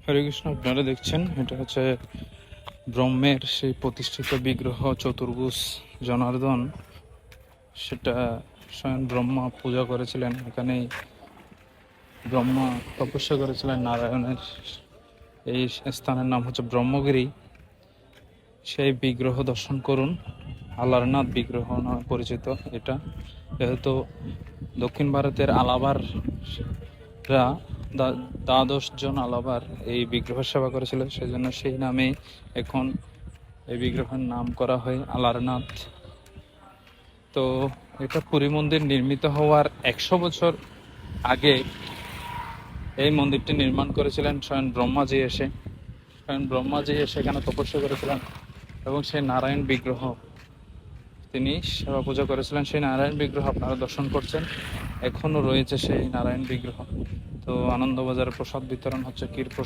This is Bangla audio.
হরে কৃষ্ণ। আপনারা দেখছেন এটা হচ্ছে ব্রহ্মের সেই প্রতিষ্ঠিত বিগ্রহ চতুর্ভুজ জনার্দন। সেটা স্বয়ং ব্রহ্মা পূজা করেছিলেন। এখানেই ব্রহ্মা তপস্যা করেছিলেন নারায়ণের। এই স্থানের নাম হচ্ছে ব্রহ্মগিরি। সেই বিগ্রহ দর্শন করুন। আলারনাথ বিগ্রহ নামে পরিচিত এটা। যেহেতু দক্ষিণ ভারতের আলাবাররা দ্বাদশ জন আলাবার এই বিগ্রহের সেবা করেছিল, সেজন্য সেই নামে এখন এই বিগ্রহের নাম করা হয় আলারনাথ। তো এটা পুরী মন্দির নির্মিত হওয়ার 100 বছর আগে এই মন্দিরটি নির্মাণ করেছিলেন স্বয়ং ব্রহ্মাজি এসে এখানে তপস্যা করেছিলেন এবং সেই নারায়ণ বিগ্রহ তিনি সেবা পূজা করেছিলেন। সেই নারায়ণ বিগ্রহ আপনারা দর্শন করছেন, এখনো রয়েছে সেই নারায়ণ বিগ্রহ। তো আনন্দবাজারে প্রসাদ বিতরণ হচ্ছে, ক্ষীর প্রসাদ।